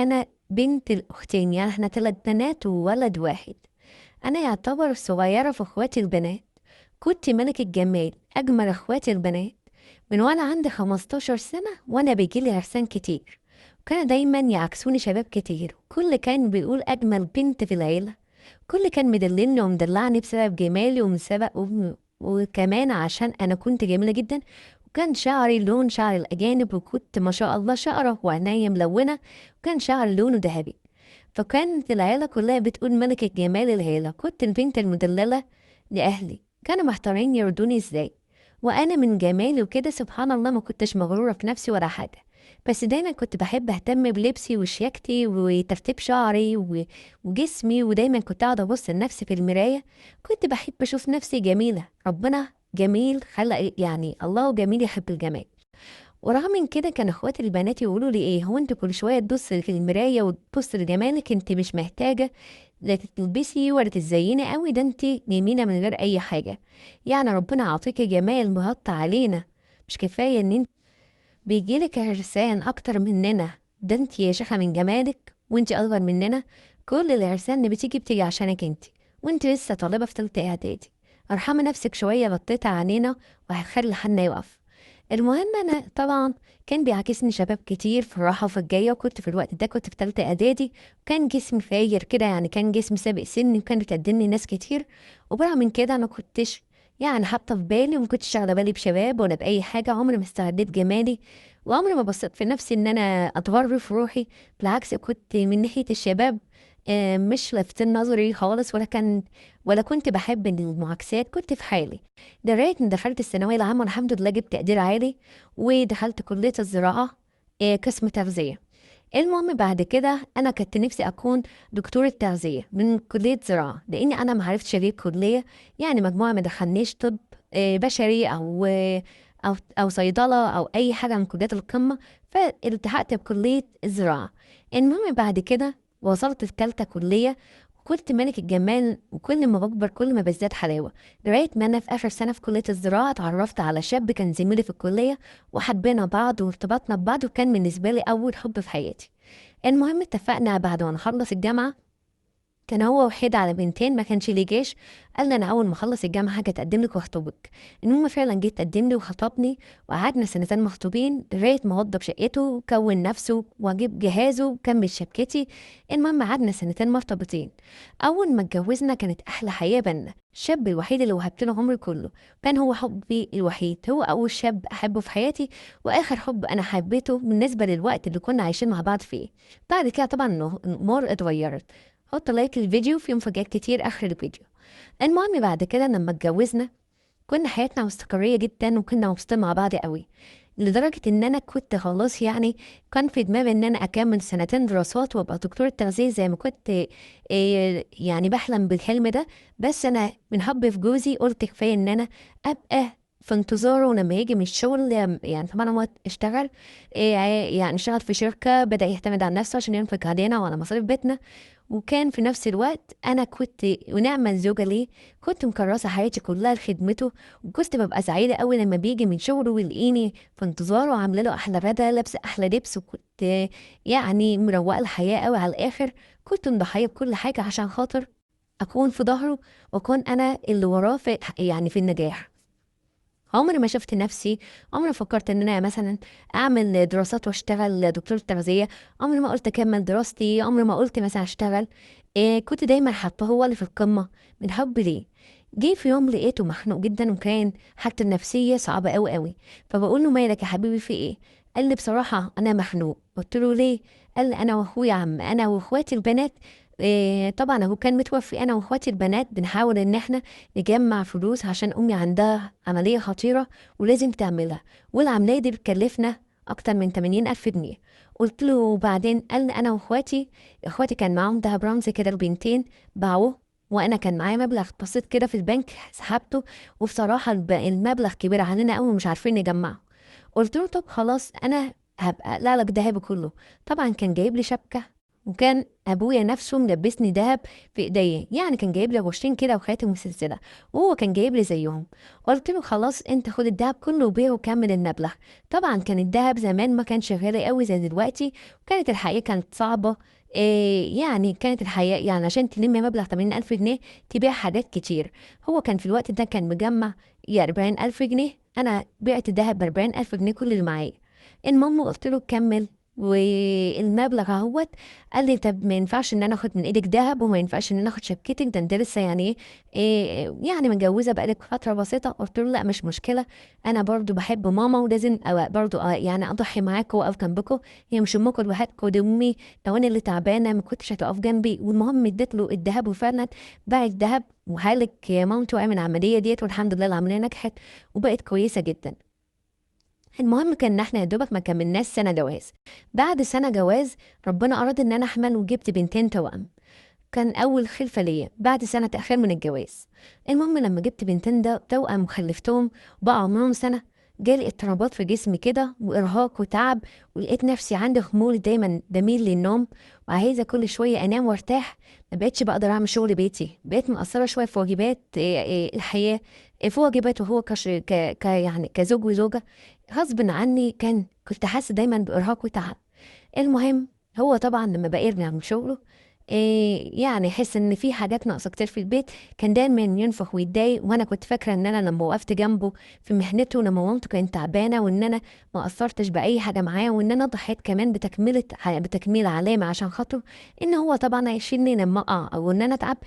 أنا بنت الأختين، يعني إحنا 3 بنات وولد واحد. أنا يعتبر صغيرة في إخواتي البنات، كنت ملكة جمال أجمل إخواتي البنات من وأنا عندي 15 سنة، وأنا بيجيلي عرسان كتير، وكان دايما يعكسوني شباب كتير، كل كان بيقول أجمل بنت في العيلة، كل كان مدللني ومدلعني بسبب جمالي وكمان عشان أنا كنت جميلة جدا، وكان شعري لون شعر الأجانب، وكنت ما شاء الله شقرة وعينيا ملونة، وكان شعري لونه ذهبي، فكانت العيلة كلها بتقول ملكة جمال العيلة. كنت البنت المدللة لأهلي، كانوا محتارين يرضوني ازاي، وأنا من جمالي وكده سبحان الله ما كنتش مغرورة في نفسي ولا حاجة، بس دايما كنت بحب أهتم بلبسي وشياكتي وترتيب شعري وجسمي، ودايما كنت قاعدة أبص لنفسي في المراية، كنت بحب أشوف نفسي جميلة. ربنا جميل خلق، يعني الله جميل يحب الجمال. ورغم من كده كان اخواتي البنات يقولوا لي ايه، هو انت كل شويه تبصي في المرايه وتبصي لجمالك، انت مش محتاجه لا تلبسي ولا تزيني قوي، ده انت جميله من غير اي حاجه، يعني ربنا عاطيكي جمال مغطى علينا، مش كفايه ان انت بيجيلك عرسان اكتر مننا، ده انت يا شيخه من جمالك وانت اصغر مننا، كل العرسان اللي بتيجي عشانك انت، وانت لسه طالبه في تالتة اعدادي، ارحمي نفسك شويه، غطيتي علينا وهخلي حالنا يقف. المهم انا طبعا كان بيعاكسني شباب كتير في الراحه وفي الجايه، وكنت في الوقت ده كنت في تالتة اعدادي، وكان جسمي فاير كده، يعني كان جسمي سابق سني، وكان بتقدمني ناس كتير، وبرغم من كده انا كنتش يعني حاطه في بالي، وما كنتش شاغله بالي بشباب ولا باي حاجه، عمري ما استعديت جمالي، وعمري ما بصيت في نفسي ان انا اتغر في روحي، بالعكس كنت من ناحيه الشباب مش لافتين نظري خالص، ولا كنت بحب المعاكسات، كنت في حالي. لغاية ما دخلت الثانوية العامة والحمد لله جبت تقدير عالي، ودخلت كلية الزراعة قسم تغذية. المهم بعد كده أنا كنت نفسي أكون دكتورة تغذية من كلية زراعة، لأني أنا معرفتش أجيب كلية، يعني مجموعة ما دخلنيش طب بشري أو صيدلة أو أي حاجة من كليات القمة، فالتحقت بكلية الزراعة. المهم بعد كده وصلت في تالتة كلية، وكنت ملك الجمال، وكل ما بكبر كل ما بزداد حلاوة، لغاية ما أنا في آخر سنة في كلية الزراعة اتعرفت على شاب كان زميلي في الكلية، وحبينا بعض وارتبطنا ببعض، وكان بالنسبة لي أول حب في حياتي. المهم اتفقنا بعد ما نخلص الجامعة، كان هو وحيد على بنتين، ما كانش ليه جيش، قال لي انا اول ما اخلص الجامعه هاجي اتقدم لك واخطبك. المهم فعلا جيت تقدم لي وخطبني، وقعدنا سنتين مخطوبين لغايه ما وضب شقته وكون نفسه وجيب جهازه وكمل شبكتي. المهم قعدنا سنتين مرتبطين. اول ما اتجوزنا كانت احلى حياه بينا، الشاب الوحيد اللي وهبت له عمري كله، كان هو حبي الوحيد، هو اول شاب احبه في حياتي، واخر حب انا حبيته بالنسبه للوقت اللي كنا عايشين مع بعض فيه. بعد كده طبعا الامور اتغيرت. حط لايك للفيديو، فيه مفاجآت كتير اخر الفيديو. المهم بعد كده لما اتجوزنا كنا حياتنا مستقرية جدا، وكنا مبسوطين مع بعض قوي، لدرجة ان انا كنت خلاص يعني كان في دماغي ان انا اكمل سنتين دراسات وابقى دكتورة تغذية زي ما كنت يعني بحلم بالحلم ده، بس انا من حب في جوزي قلت كفاية ان انا ابقى في انتظاره لما يجي من الشغل، يعني طبعا هو اشتغل يعني اشتغل في شركة، بدأ يعتمد على نفسه عشان ينفق علينا وعلى مصاريف بيتنا، وكان في نفس الوقت انا كنت ونعمة الزوجة ليه، كنت مكرسة حياتي كلها لخدمته، وكنت ببقى سعيدة قوي لما بيجي من شغله ويلاقيني في انتظاره وعاملة له أحلى غدا، لابسة أحلى لبس، وكنت يعني مروقة الحياة قوي على الآخر، كنت مضحية بكل حاجة عشان خاطر أكون في ظهره، وأكون أنا اللي وراه في يعني في النجاح. عمري ما شفت نفسي، عمري ما فكرت ان انا مثلا اعمل دراسات واشتغل دكتور تغذية، عمري ما قلت اكمل دراستي، عمري ما قلت مثلا اشتغل، كنت دايما حاطه هو اللي في القمة من حب ليه. جه في يوم لقيته مخنوق جدا، وكان حالته النفسية صعبة قوي قوي، فبقول له مالك يا حبيبي في ايه؟ قال لي بصراحة انا مخنوق. قلت له ليه؟ قال لي انا واخويا عم انا واخواتي البنات، طبعا هو كان متوفي، انا واخواتي البنات بنحاول ان احنا نجمع فلوس عشان امي عندها عملية خطيرة ولازم تعملها، والعملية دي بتكلفنا اكتر من 80,000 جنيه. قلت له وبعدين؟ قال لي انا اخواتي كان معاهم دهب رمزي كده البنتين باعوه، وانا كان معايا مبلغ بسيط كده في البنك سحبته، وبصراحة المبلغ كبير علينا قوي ومش عارفين نجمعه. قلت له طب خلاص انا هبقى لا لك دهب كله. طبعا كان جايب لي شبكة وكان ابويا نفسه ملبسني دهب في ايديا، يعني كان جايب لي غشين كده وخاتم وسلسله، وهو كان جايب لي زيهم. قلت له خلاص انت خد الدهب كله وبيعه وكمل المبلغ. طبعا كان الدهب زمان ما كانش غالي قوي زي دلوقتي، وكانت الحياه كانت صعبه. يعني كانت الحياة يعني عشان تلم مبلغ 80,000 جنيه تبيع حاجات كتير. هو كان في الوقت ده كان مجمع يا 40,000 جنيه، أنا بعت دهب ب40,000 جنيه كل اللي معايا. المهم قلت له كمل والمبلغ اهوت. قال لي طب ما ينفعش ان انا اخد من ايدك دهب، وما ينفعش ان انا اخد شبكتك، ده انت لسه يعني يعني متجوزه بقالك فتره بسيطه. قلت له لا مش مشكله، انا برضو بحب ماما ولازم برضو يعني اضحي معاكم واقف جنبكم. هي مش امكم لوحدكم، دي امي، لو انا اللي تعبانه ما كنتش هتقف جنبي. والمهم اديت له الذهب وفعلا باع الذهب وهالك يا مامته وعمل العمليه ديت، والحمد لله العمليه نجحت وبقت كويسه جدا. المهم كان ان احنا يا دوبك ما كملناش سنه جواز. بعد سنه جواز ربنا اراد ان انا احمل وجبت بنتين توأم. كان اول خلفه ليا بعد سنه تاخير من الجواز. المهم لما جبت بنتين ده توأم وخلفتهم وبقى عمرهم سنه، جالي اضطرابات في جسمي كده وارهاق وتعب، ولقيت نفسي عندي خمول دايما بميل للنوم وعايزه كل شويه انام وارتاح. ما بقتش بقدر اعمل شغل بيتي، بقيت مقصره شويه في واجبات الحياه، في واجبات وهو يعني كزوج وزوجه. غصب عني كنت حاسه دايما بارهاق وتعب. المهم هو طبعا لما بقى يرجع من شغله يعني يحس ان في حاجات ناقصه كتير في البيت، كان دايما ينفخ ويتضايق. وانا كنت فاكره ان انا لما وقفت جنبه في محنته لما مامته كانت تعبانه، وان انا ما قصرتش باي حاجه معاه، وان انا ضحيت كمان بتكميل علامه عشان خاطره، ان هو طبعا هيشيلني لما اقع او ان انا اتعب.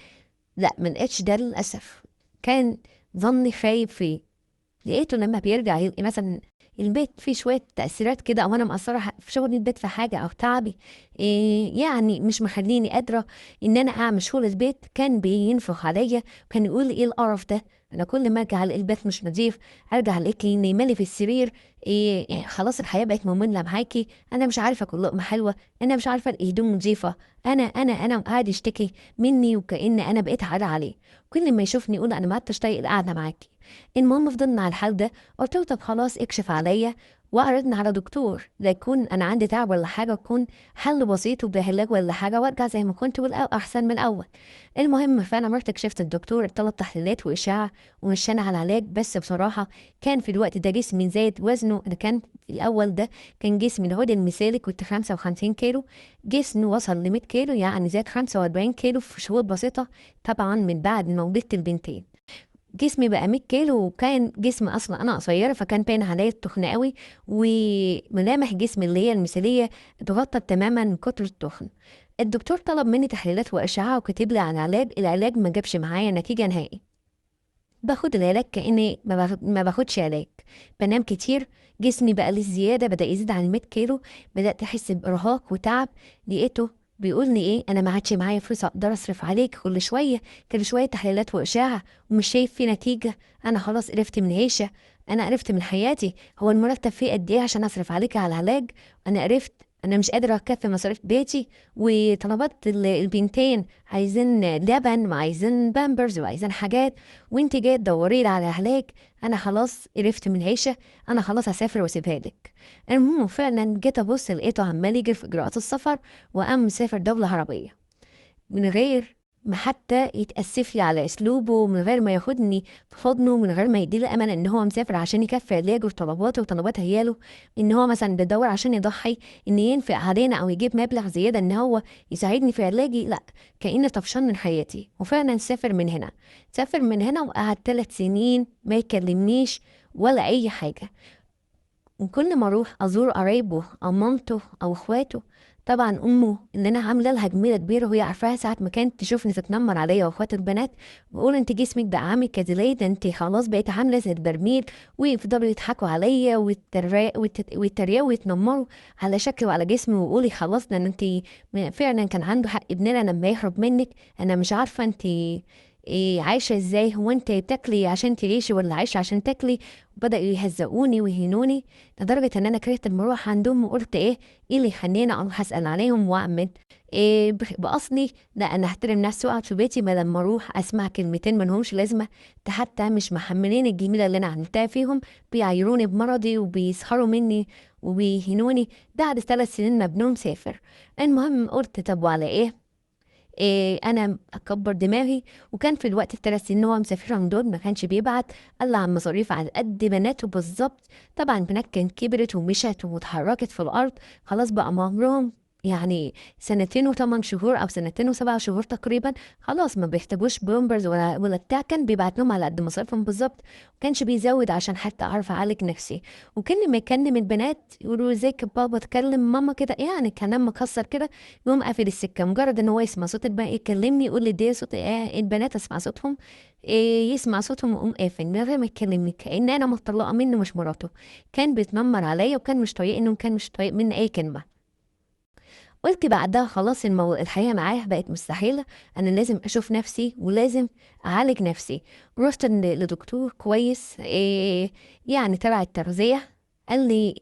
لا من اتش ده للاسف كان ظني خايب فيه. لقيته لما بيرجع يبقى مثلا البيت فيه شوية تأثيرات كده، أو أنا مقصرة في شغل البيت في حاجة أو تعبي يعني مش مخليني قادرة إن أنا أعمل شغل البيت، كان بينفخ عليا وكان يقول إيه القرف ده. أنا كل ما أرجع ألاقي البيت مش نظيف، أرجع ألاقيكي نايمالي في السرير، يعني خلاص الحياة بقت مملة معاكي، أنا مش عارفة أكل لقمة حلوة، أنا مش عارفة الهدوم نظيفة، أنا قاعد يشتكي مني وكأن أنا بقيت عادة عليه. كل ما يشوفني يقول أنا ما عدتش طايق القعدة معاكي. المهم فضلنا على الحال ده. قلت له طب خلاص اكشف عليا واعرضني على دكتور، لا يكون انا عندي تعب ولا حاجه، يكون حل بسيط وبعلاج ولا حاجه وارجع زي ما كنت احسن من الاول. المهم فانا رحت كشفت الدكتور، طلب تحليلات واشعه ومشاني على العلاج. بس بصراحه كان في الوقت ده جسمي زايد وزنه، انا كان في الاول ده كان جسمي الهودي المثالي كنت 55 كيلو، جسمي وصل ل 100 كيلو، يعني زاد 45 كيلو في شهور بسيطه. طبعا من بعد ما ولدت البنتين جسمي بقى 100 كيلو، وكان جسمي اصلا انا قصيره فكان باين عليا التخن قوي، وملامح جسمي اللي هي المثاليه اتغطت تماما من كتر التخن. الدكتور طلب مني تحليلات واشعه وكتب لي على العلاج ما جابش معايا نتيجه نهائي. باخد العلاج كاني ما باخدش علاج، بنام كتير، جسمي بقى للزياده بدا يزيد عن 100 كيلو، بدات احس بارهاق وتعب. لقيته بيقول لي ايه انا ما عادش معايا فلوس اقدر اصرف عليك كل شويه تحليلات واشعه ومش شايف في نتيجه، انا خلاص قرفت من عيشه، انا قرفت من حياتي، هو المرتب فيه قد ايه عشان اصرف عليك على العلاج؟ انا قرفت، انا مش قادره اكفي مصاريف بيتي وطلبات البنتين، عايزين لبن وعايزين بامبرز وعايزين حاجات، وانت جايه تدوري لي على علاج؟ انا خلاص قرفت من العيشه، انا خلاص هسافر واسيبها لك. المهم فعلا جيت ابص لقيته عمال يجري في اجراءات السفر، وقام مسافر دوله عربيه من غير ما حتى يتأسف لي على اسلوبه، من غير ما ياخدني في حضنه، من غير ما يديلي امل ان هو مسافر عشان يكفي علاجه وطلباته وطلبات عياله، ان هو مثلا بيدور عشان يضحي ان ينفق علينا او يجيب مبلغ زياده ان هو يساعدني في علاجي. لا، كأنه طفشان من حياتي. وفعلا سافر من هنا وقعد 3 سنين ما يكلمنيش ولا اي حاجه. وكل ما اروح ازور قرايبه او مامته او اخواته، طبعا امه اللي انا عامله لها جميله كبيره وهي عارفاها، ساعه ما كانت تشوفني تتنمر عليا واخوات البنات بقول انت جسمك بقى عامل كده ليه، ده انت خلاص بقيت عامله زي البرميل، ويفضلوا يضحكوا عليا ويتريقوا ويتنمروا على شكلي وعلى جسمي، ويقولي خلاص ده انت فعلا كان عنده حق ابننا لما يهرب منك. انا مش عارفه انت عايشة ازاي، هو انت بتاكلي عشان تعيشي ولا عايشة عشان تاكلي؟ بدأوا يهزقوني ويهينوني لدرجة ان انا كرهت المروح عندهم، وقلت ايه اللي يخليني اروح اسأل عليهم واعمل بأصلي. لا، انا احترم نفسي واقعد في بيتي بدل ما اروح اسمع كلمتين منهمش لازمة. ده حتى مش محملين الجميلة اللي انا عملتها فيهم، بيعايروني بمرضي وبيسخروا مني وبيهينوني. بعد 3 سنين ابنهم سافر. المهم قلت طب وعلى انا اكبر دماغي. وكان في الوقت ال3 سنين هو مسافرهم دول ما كانش بيبعت الا عن مصاريف على قد بناته بالظبط. طبعا البنات كانت كبرت ومشت واتحركت في الارض، خلاص بقى عمرهم يعني 2 و8 شهور او 2 و7 شهور تقريبا. خلاص ما بيحتاجوش بومبرز ولا بتاع، كان بيبعت لهم على قد مصاريفهم بالظبط. ما كانش بيزود عشان حتى اعرف اعالج نفسي. وكان لما يكلم البنات يقولوا ازيك يا بابا، تكلم ماما كده يعني كلام مكسر كده، يقوم قافل السكه. مجرد ان هو يسمع صوت البنات يكلمني يقول لي دي صوت البنات، اسمع صوتهم يسمع صوتهم ويقوم قافل من غير ما يكلمني، كأن انا مطلقه منه مش مراته. كان بيتنمر عليا وكان مش طايقني وكان مش طايق مني اي كلمه. قلت بعدها خلاص الحياة معاه بقت مستحيلة. أنا لازم أشوف نفسي ولازم أعالج نفسي. رحت لدكتور كويس يعني تبع التغذية. قال لي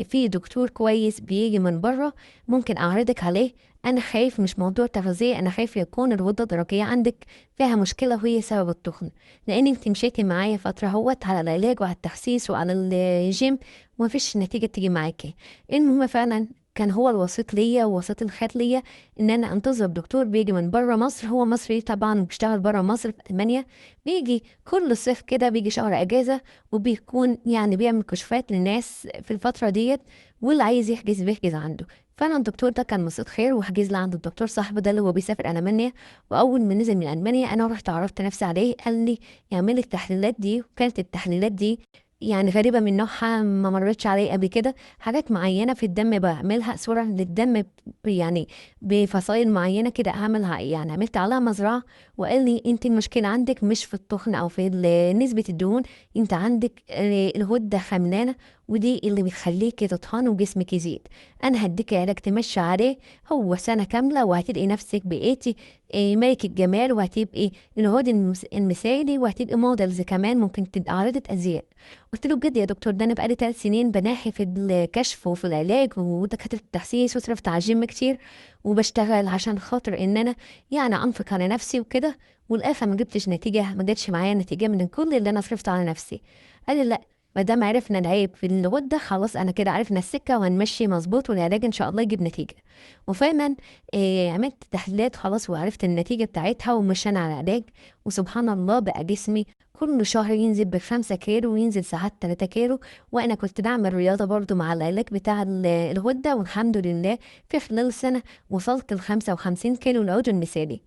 في دكتور كويس بيجي من بره، ممكن أعرضك عليه. أنا خايف مش موضوع تغذية، أنا خايف يكون الغدة الدرقية عندك فيها مشكلة وهي سبب التخن، لأن انت مشيتي معايا فترة هوت على العلاج وعلى التخسيس وعلى الجيم ومفيش نتيجة تيجي معاكي. المهم فعلا كان هو الوسيط ليا ووسيط الخير ليا ان انا انتظر دكتور بيجي من بره مصر. هو مصري طبعا، بيشتغل بره مصر في المانيا. بيجي كل صيف كده، بيجي شهر اجازه، وبيكون يعني بيعمل كشوفات للناس في الفتره ديت، واللي عايز يحجز بيحجز عنده. فانا الدكتور ده كان وسيط خير وحجز لي عند الدكتور صاحبه ده اللي هو بيسافر المانيا. واول ما نزل من المانيا انا رحت عرفت نفسي عليه، قال لي يعمل لك التحليلات دي. وكانت التحليلات دي يعني غريبه من نوعها، ما مرتش عليه قبل كده. حاجات معينة في الدم بعملها، صورة للدم يعني بفصائل معينة كده أعملها، يعني عملت عليها مزرعة. وقال لي انت المشكلة عندك مش في التخن أو في نسبة الدهون، انت عندك الغدة خملانة، ودي اللي بتخليكي تتخن وجسمك يزيد. أنا هديكي علاج تمشي عليه هو سنة كاملة، وهتلاقي نفسك بقيتي ملك الجمال، وهتبقي الهود المثالي، وهتبقي موديلز كمان، ممكن تبقى عارضة أزياء. قلت له بجد يا دكتور، ده انا بقالي 3 سنين بناحي في الكشف وفي العلاج ودكاتره التخسيس، وصرفت على الجيم كتير، وبشتغل عشان خاطر ان انا يعني انفق على نفسي وكده، والاخر ما جبتش نتيجه، ما جاتش معايا نتيجه من كل اللي انا صرفته على نفسي. قال لي لا، ما دام عرفنا العيب في الغده خلاص، انا كده عرفنا السكه وهنمشي مظبوط، والعلاج ان شاء الله يجيب نتيجه. وفعلا عملت تحليلات خلاص وعرفت النتيجه بتاعتها، ومشينا على العلاج. وسبحان الله بقى جسمي كل شهر ينزل ب5 كيلو وينزل ساعات 3 كيلو. وانا كنت بعمل رياضة برضو مع العلاج بتاع الغدة، والحمد لله في خلال سنة وصلت ل55 كيلو العود المثالي.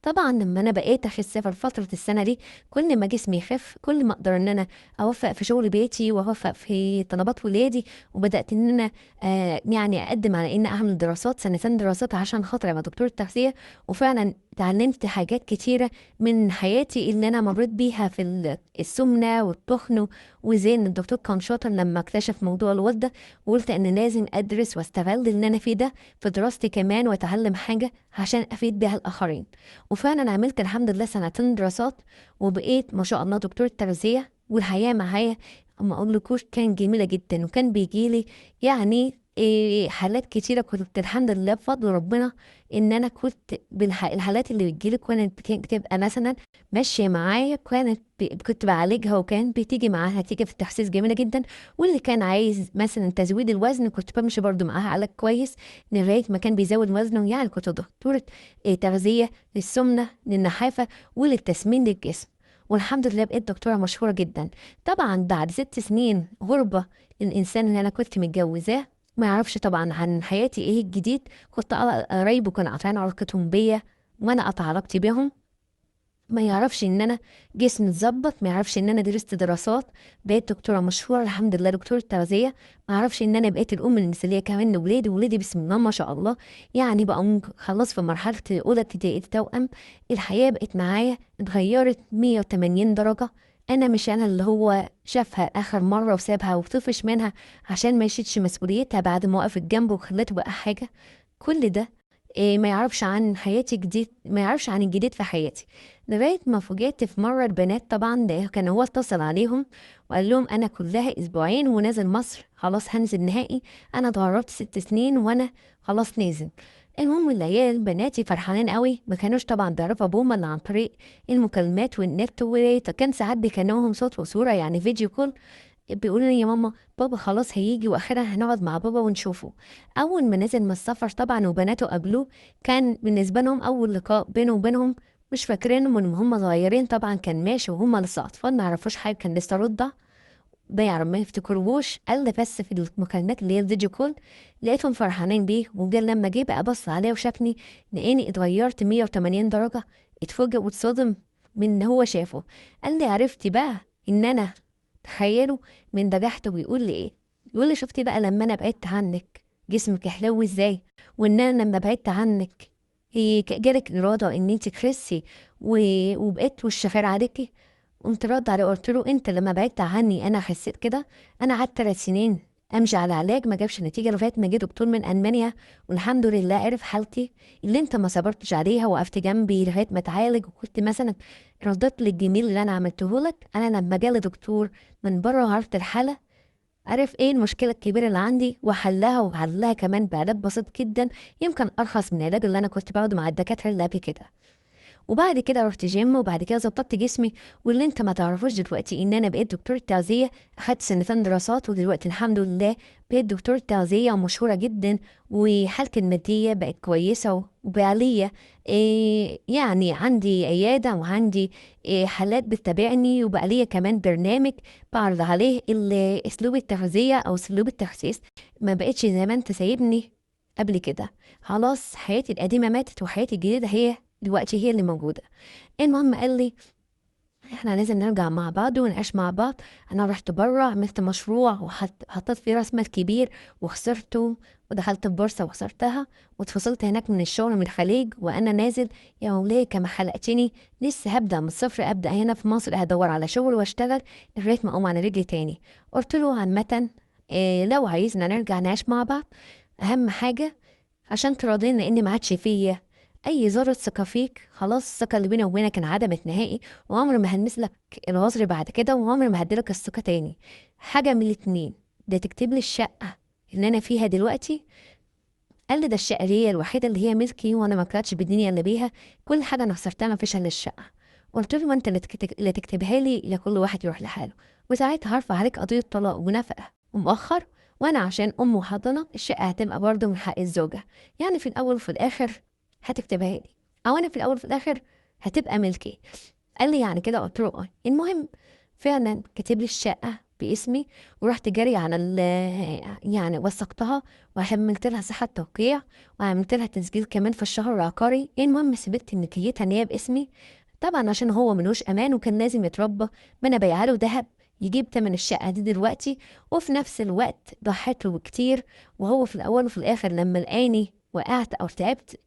طبعا لما انا بقيت اخس في فتره السنه دي، كل ما جسمي يخف كل ما اقدر ان انا اوفق في شغل بيتي واوفق في طلبات ولادي. وبدات ان انا يعني اقدم على ان اعمل دراسات، 2 سنين دراسات عشان خاطر ابقى دكتور تغذيه. وفعلا اتعلمت حاجات كتيره من حياتي اللي انا مريت بيها في السمنه والتخن. وزي ان الدكتور كان شاطر لما اكتشف موضوع الوالده، وقلت ان لازم ادرس واستغل اللي انا فيه ده في دراستي كمان، واتعلم حاجه عشان افيد بيها الاخرين. وفعلا عملت الحمد لله 2 سنين دراسات، وبقيت ما شاء الله دكتور تغذية. والحياة معايا ما اقولكوش كان جميلة جدا، وكان بيجيلي يعني حالات كتيرة. كنت الحمد لله بفضل ربنا ان انا كنت الحالات اللي بتجيلي كانت بتبقى مثلا ماشية معايا، كنت بعالجها، وكان بتيجي معاها نتيجة في التخسيس جميلة جدا. واللي كان عايز مثلا تزويد الوزن كنت بمشي برضو معاها علاج كويس لغاية ما كان بيزود وزنه. يعني كنت دكتورة تغذية للسمنة للنحافة وللتسمين للجسم. والحمد لله بقيت دكتورة مشهورة جدا. طبعا بعد 6 سنين غربة، الإنسان اللي أنا كنت متجوزاه ما يعرفش طبعا عن حياتي ايه الجديد. كنت قرايبه كانوا قاطعين علاقتهم بيا، وانا قطع علاقتي بيهم. ما يعرفش ان انا جسمي اتظبط، ما يعرفش ان انا درست دراسات بقيت دكتوره مشهوره الحمد لله، دكتوره تغذيه. ما يعرفش ان انا بقيت الام المثاليه كمان لولادي. ولادي بسم الله ما شاء الله يعني بقى خلاص في مرحله اولى ابتدائي التوأم. الحياه بقت معايا اتغيرت 180 درجه. انا مش انا اللي هو شافها اخر مره وسابها وطفش منها عشان ما يشيلش مسؤوليتها بعد ما وقفت جنبه وخلته بقى حاجه. كل ده ما يعرفش عن حياتي جديد، ما يعرفش عن الجديد في حياتي. لغاية ما فوجئت في مرة البنات، طبعا ده كان هو اتصل عليهم وقال لهم أنا كلها أسبوعين ونازل مصر، خلاص هنزل نهائي، أنا اتغربت 6 سنين وأنا خلاص نازل. المهم العيال بناتي فرحانين قوي، ما كانوش طبعا بيعرفوا ابوهم الا عن طريق المكالمات والنت، وكان ساعات بيكلموهم صوت وصورة يعني فيديو كول، بيقولوا لي يا ماما بابا خلاص هيجي واخيرا هنقعد مع بابا ونشوفه. اول ما نزل من السفر طبعا وبناته قابلوه، كان بالنسبه لهم اول لقاء بينه وبينهم، مش فاكرينه من هم صغيرين، طبعا كان ماشي وهم لسه اطفال ما يعرفوش حاجه، كان لسه رضع، ده يعرف ما يفتكروش. قال بس في المكالمات اللي هي الفيديو كول لقيتهم فرحانين بيه، وجال لما جه بقى بص عليه وشافني لقيني اتغيرت 180 درجه، اتفوجئ واتصدم من ان هو شافه. قال لي عرفتي بقى ان انا، تخيلوا من بجحته بيقول لي ايه، يقول لي شفتي بقى لما انا بعدت عنك جسمك يحلو ازاي، وان انا لما بعدت عنك جالك اراده ان انت تخسي وبقيت وش خير عليكي. قمت رد عليه قلت له انت لما بعدت عني انا خسيت كده؟ انا قعدت 3 سنين امشي على علاج ما جابش نتيجه، لغايه ما جه دكتور من المانيا والحمد لله عرف حالتي اللي انت ما صبرتش عليها، وقفت جنبي لغايه ما اتعالج، وكنت مثلا رديت للجميل اللي انا عملته لك. انا لما جالي دكتور من بره وعرفت الحاله، عرف ايه المشكله الكبيره اللي عندي وحلها، وحلها كمان بعلاج بسيط جدا، يمكن ارخص من العلاج اللي انا كنت باخده مع الدكاتره اللي قبل كده. وبعد كده رحت جيم، وبعد كده ظبطت جسمي. واللي انت ما تعرفوش دلوقتي ان انا بقيت دكتور تغذيه، اخدت 2 سنين دراسات، ودلوقتي الحمد لله بقيت دكتور تغذيه ومشهوره جدا، وحالتي الماديه بقت كويسه وبقى ليا يعني عندي عياده وعندي حالات بتتابعني، وبقى ليا كمان برنامج بعرض عليه اسلوب التغذيه او اسلوب التخسيس. ما بقتش زي ما انت سايبني قبل كده، خلاص حياتي القديمه ماتت وحياتي الجديده هي دلوقتي هي اللي موجودة. المهم قال لي احنا لازم نرجع مع بعض ونعيش مع بعض. انا رحت بره عملت مشروع وحطيت فيه راس مال كبير وخسرته، ودخلت البورصة وخسرتها، واتفصلت هناك من الشغل من الخليج وانا نازل. يا مولاي كما خلقتني لسه هبدأ من الصفر، ابدأ هنا في مصر هدور على شغل واشتغل لغاية ما اقوم على رجلي تاني. قلت له عامة لو عايزنا نرجع نعيش مع بعض، اهم حاجة عشان تراضينا لان ما عادش فيا اي ذره ثقه فيك، خلاص الثقه اللي بيني وبينك انعدمت نهائي، وعمري ما هلمسلك العذر بعد كده، وعمري ما هديلك الثقه تاني. حاجه من الاتنين، ده تكتب لي الشقه اللي انا فيها دلوقتي. قال لي ده الشقه دي هي الوحيده اللي هي ملكي، وانا ما طلعتش بالدنيا اللي بيها، كل حاجه انا خسرتها ما فيش الا الشقه. قلت له ما انت اللي تكتبها لي، لا كل واحد يروح لحاله، وساعتها هرفع عليك قضيه طلاق ونفقه ومؤخر، وانا عشان ام وحضنه الشقه هتبقى برضه من حق الزوجه. يعني في الاول وفي الاخر هتكتبها لي، او انا في الاول وفي الاخر هتبقى ملكي. قال لي يعني كده؟ قلت له اه. المهم فعلا كاتب لي الشقه باسمي، ورحت جري على يعني وثقتها وحملت لها صحه توقيع، وعملت لها تسجيل كمان في الشهر العقاري. المهم سبت نكيتها ان هي باسمي، طبعا عشان هو ملوش امان وكان لازم يتربى، ما انا بايعه له ذهب يجيب تمن الشقه دي دلوقتي، وفي نفس الوقت ضحيت له كتير. وهو في الاول وفي الاخر لما لقاني وقعت او تعبت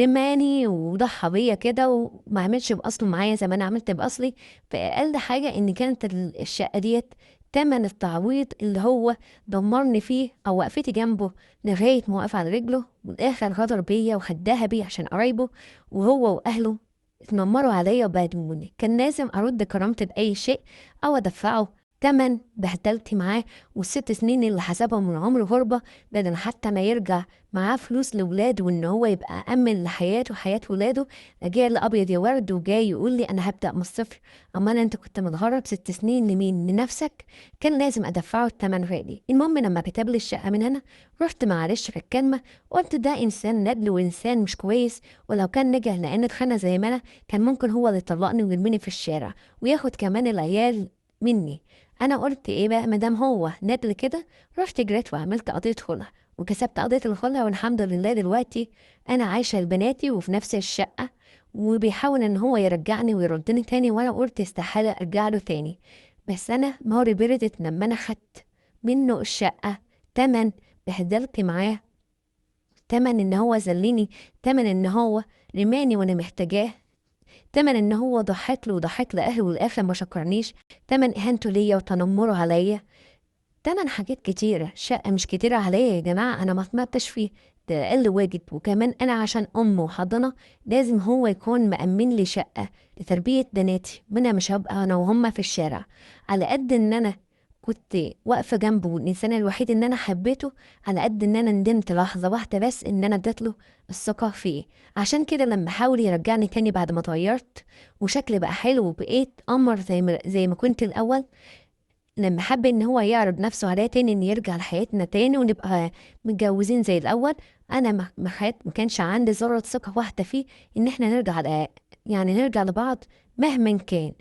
رماني وضحى بيا كده، وما عملش باصله معايا زي ما انا عملت باصلي. فاقل حاجه ان كانت الشقه ديت تمن التعويض اللي هو دمرني فيه او وقفتي جنبه لغايه ما وقف على رجله، والاخر غدر بيا وخدها بيا عشان قرايبه، وهو واهله اتنمروا عليا وبهدلوني. كان لازم ارد كرامتي باي شيء او ادفعه تمن بهدلتي معاه، وال6 سنين اللي حسبهم من عمر غربة، بدل حتى ما يرجع معاه فلوس لولاده وان هو يبقى امن لحياته وحياة ولاده، جاي الابيض يا ورد وجاي يقول لي انا هبدأ من الصفر. اما انت كنت متغرب 6 سنين لمين؟ لنفسك. كان لازم ادفعه التمن غالي. المهم لما كتب لي الشقة من هنا، رحت معلش في الكلمة قلت ده انسان ندل وانسان مش كويس، ولو كان نجح لان اتخانق زي ما انا كان ممكن هو اللي يطلقني ويرميني في الشارع وياخد كمان العيال مني. انا قلت ايه بقى مادام هو ندل كده، رحت جريت وعملت قضيه خلع وكسبت قضيه الخلع، والحمد لله دلوقتي انا عايشه لبناتي وفي نفس الشقه، وبيحاول ان هو يرجعني ويردني تاني، وانا قلت استحاله ارجع له تاني. بس انا موري بردت لما انا خدت منه الشقه تمن بهدلت معاه، تمن ان هو ذلني، تمن ان هو رماني وانا محتاجاه، تمن ان هو ضحك له وضحك لاهله والاخر ما شكرنيش، تمن اهانته ليا وتنمره عليا. تمن حاجات كتيرة، شقة مش كتيرة عليا يا جماعة، أنا ما طمعتش فيه، ده أقل واجب. وكمان أنا عشان أم وحضانة لازم هو يكون مأمن لي شقة لتربية بناتي، منها مش هبقى أنا وهما في الشارع. على قد إن أنا كنت واقفة جنبه الإنسان الوحيد إن أنا حبيته، على قد إن أنا ندمت لحظة واحدة بس إن أنا اديتله الثقة فيه. عشان كده لما حاول يرجعني تاني بعد ما اتغيرت وشكلي بقى حلو وبقيت قمر زي ما كنت الأول، لما حب ان هو يعرض نفسه عليا تاني ان يرجع لحياتنا تاني ونبقى متجوزين زي الاول، انا ما كانش عندي ذرة ثقة واحدة فيه ان احنا نرجع يعني نرجع لبعض مهما كان.